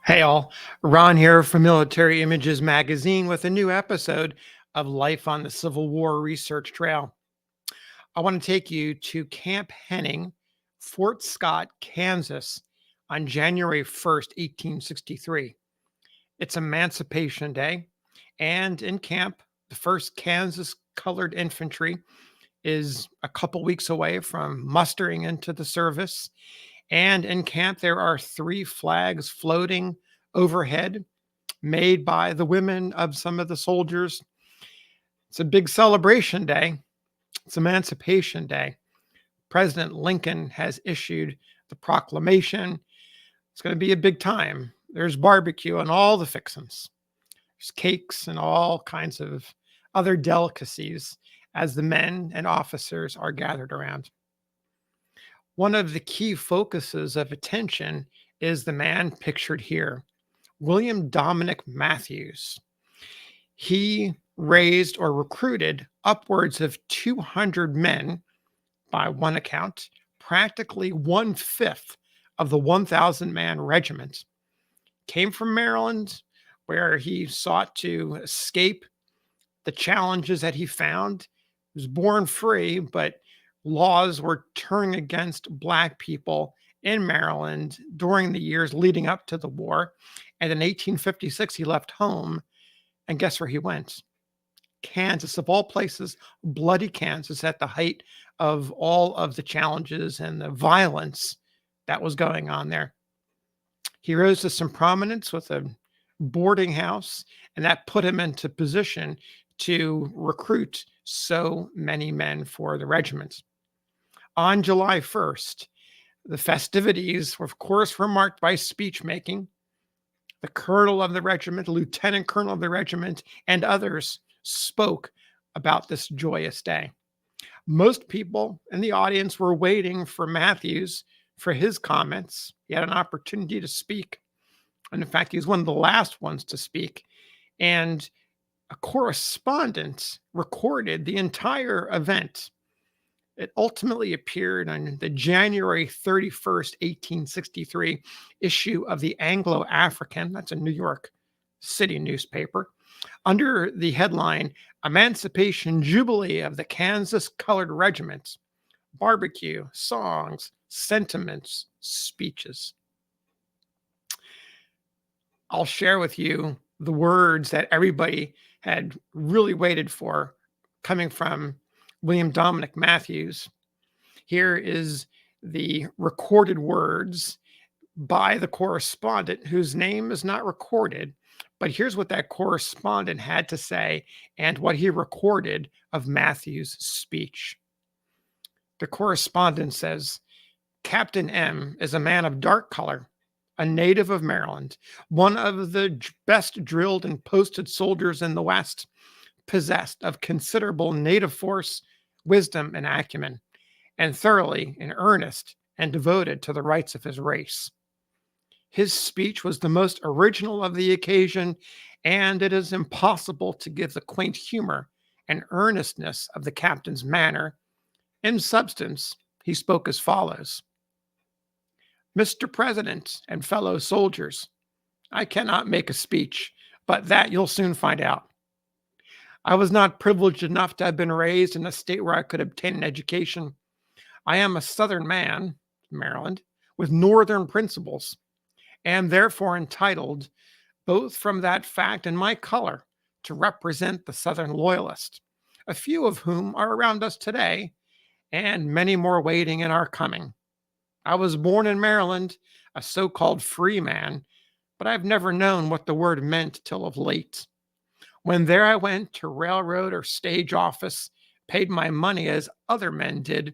Hey all, Ron here from Military Images Magazine with a new episode of Life on the Civil War Research Trail. I want to take you to Camp Henning, Fort Scott, Kansas on January 1st, 1863. It's Emancipation Day, and in camp, the 1st Kansas Colored Infantry is a couple weeks away from mustering into the service. And in camp, there are 3 flags floating overhead made by the women of some of the soldiers. It's a big celebration day. It's Emancipation Day. President Lincoln has issued the proclamation. It's going to be a big time. There's barbecue and all the fixins. There's cakes and all kinds of other delicacies as the men and officers are gathered around. One of the key focuses of attention is the man pictured here, William Dominick Matthews. He raised or recruited upwards of 200 men, by one account, practically 1/5 of the 1,000-man regiment. Came from Maryland, where he sought to escape the challenges that he found. He was born free, but laws were turning against Black people in Maryland during the years leading up to the war. And in 1856, he left home. And guess where he went? Kansas, of all places, bloody Kansas, at the height of all of the challenges and the violence that was going on there. He rose to some prominence with a boarding house, and that put him into position to recruit so many men for the regiment. On July 1st, the festivities, of course, were marked by speech making. The colonel of the regiment, the lieutenant colonel of the regiment, and others spoke about this joyous day. Most people in the audience were waiting for Matthews for his comments. He had an opportunity to speak. And in fact, he was one of the last ones to speak. And a correspondent recorded the entire event. It ultimately appeared on the January 31st, 1863 issue of the Anglo-African, that's a New York City newspaper, under the headline, Emancipation Jubilee of the Kansas Colored Regiment, Barbecue, Songs, Sentiments, Speeches. I'll share with you the words that everybody had really waited for coming from William Dominick Matthews. Here is the recorded words by the correspondent, whose name is not recorded, but here's what that correspondent had to say and what he recorded of Matthews' speech. The correspondent says, Captain M is a man of dark color, a native of Maryland, one of the best drilled and posted soldiers in the West, possessed of considerable native force, wisdom, and acumen, and thoroughly in earnest and devoted to the rights of his race. His speech was the most original of the occasion, and it is impossible to give the quaint humor and earnestness of the captain's manner. In substance, he spoke as follows. Mr. President and fellow soldiers, I cannot make a speech, but that you'll soon find out. I was not privileged enough to have been raised in a state where I could obtain an education. I am a Southern man, Maryland, with Northern principles, and therefore entitled, both from that fact and my color, to represent the Southern loyalists, a few of whom are around us today, and many more waiting in our coming. I was born in Maryland, a so-called free man, but I've never known what the word meant till of late. When there I went to railroad or stage office, paid my money as other men did,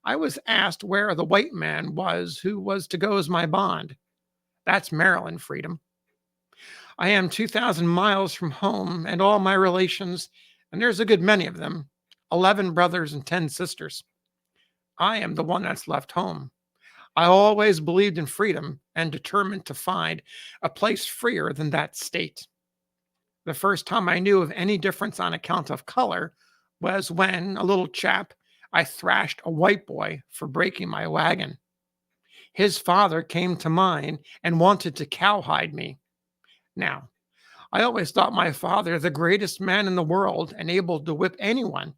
I was asked where the white man was who was to go as my bond. That's Maryland freedom. I am 2,000 miles from home and all my relations, and there's a good many of them, 11 brothers and 10 sisters. I am the one that's left home. I always believed in freedom and determined to find a place freer than that state. The first time I knew of any difference on account of color was when, a little chap, I thrashed a white boy for breaking my wagon. His father came to mine and wanted to cowhide me. Now, I always thought my father the greatest man in the world and able to whip anyone,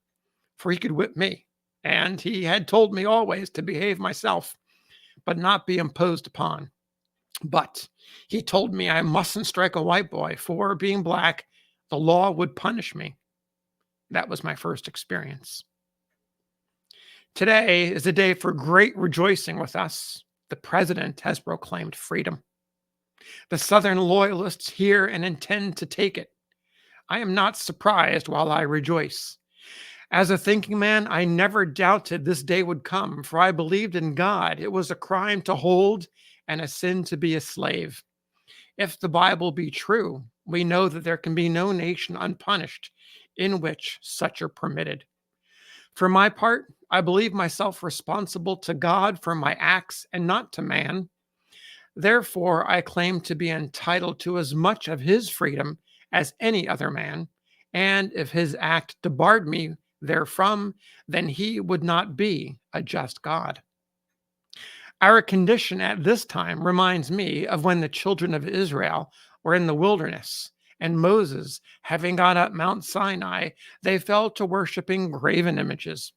for he could whip me. And he had told me always to behave myself, but not be imposed upon. But he told me I mustn't strike a white boy, for being black, the law would punish me. That was my first experience. Today is a day for great rejoicing with us. The president has proclaimed freedom. The Southern loyalists hear and intend to take it. I am not surprised while I rejoice. As a thinking man, I never doubted this day would come, for I believed in God. It was a crime to hold and a sin to be a slave. If the Bible be true, we know that there can be no nation unpunished in which such are permitted. For my part, I believe myself responsible to God for my acts and not to man. Therefore, I claim to be entitled to as much of his freedom as any other man. And if his act debarred me therefrom, then he would not be a just God. Our condition at this time reminds me of when the children of Israel were in the wilderness, and Moses, having gone up Mount Sinai, they fell to worshiping graven images.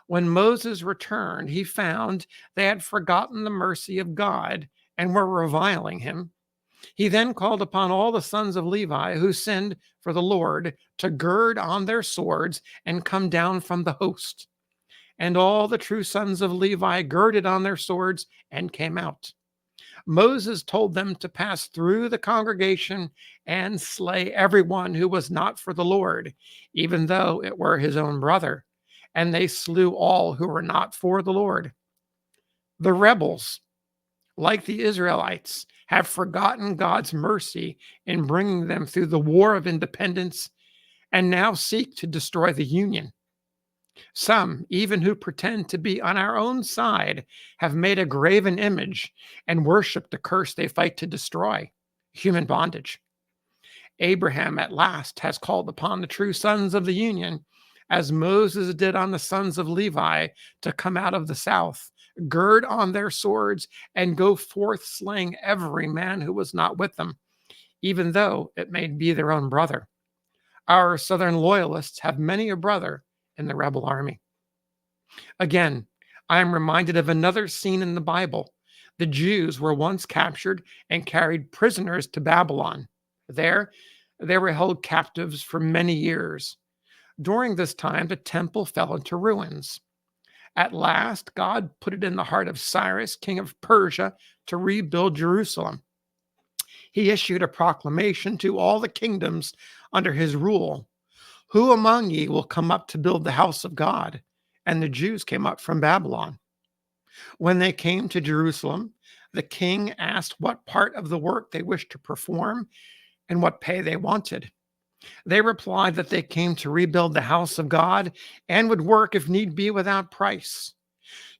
When Moses returned, he found they had forgotten the mercy of God and were reviling him. He then called upon all the sons of Levi who sinned for the Lord to gird on their swords and come down from the host. And all the true sons of Levi girded on their swords and came out. Moses told them to pass through the congregation and slay everyone who was not for the Lord, even though it were his own brother. And they slew all who were not for the Lord. The rebels, like the Israelites, have forgotten God's mercy in bringing them through the war of independence and now seek to destroy the Union. Some, even who pretend to be on our own side, have made a graven image and worship the curse they fight to destroy, human bondage. Abraham at last has called upon the true sons of the Union, as Moses did on the sons of Levi, to come out of the south, gird on their swords, and go forth slaying every man who was not with them, even though it may be their own brother. Our Southern loyalists have many a brother in the rebel army. Again, I am reminded of another scene in the Bible. The Jews were once captured and carried prisoners to Babylon. There, they were held captives for many years. During this time, the temple fell into ruins. At last, God put it in the heart of Cyrus, king of Persia, to rebuild Jerusalem. He issued a proclamation to all the kingdoms under his rule. Who among ye will come up to build the house of God? And the Jews came up from Babylon. When they came to Jerusalem, the king asked what part of the work they wished to perform and what pay they wanted. They replied that they came to rebuild the house of God and would work if need be without price.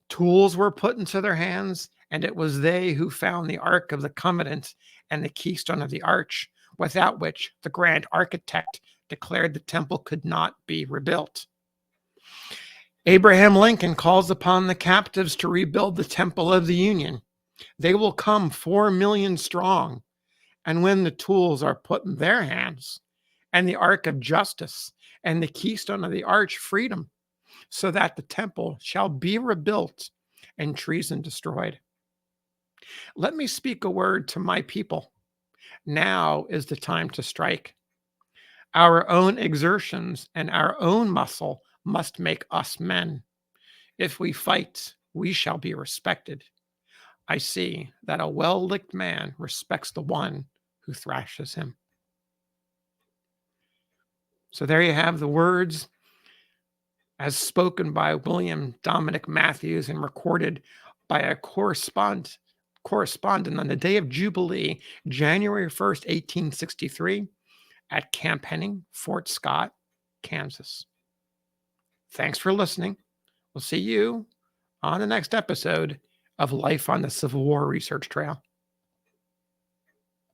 Tools were put into their hands, and it was they who found the Ark of the Covenant and the keystone of the arch, without which the grand architect declared the temple could not be rebuilt. Abraham Lincoln calls upon the captives to rebuild the temple of the Union. They will come 4 million strong. And when the tools are put in their hands, and the ark of justice and the keystone of the arch freedom, so that the temple shall be rebuilt and treason destroyed. Let me speak a word to my people. Now is the time to strike. Our own exertions and our own muscle must make us men. If we fight, we shall be respected. I see that a well-licked man respects the one who thrashes him. So there you have the words as spoken by William Dominick Matthews and recorded by a correspondent on the day of Jubilee, January 1st, 1863, at Camp Henning, Fort Scott, Kansas. Thanks for listening. We'll see you on the next episode of Life on the Civil War Research Trail.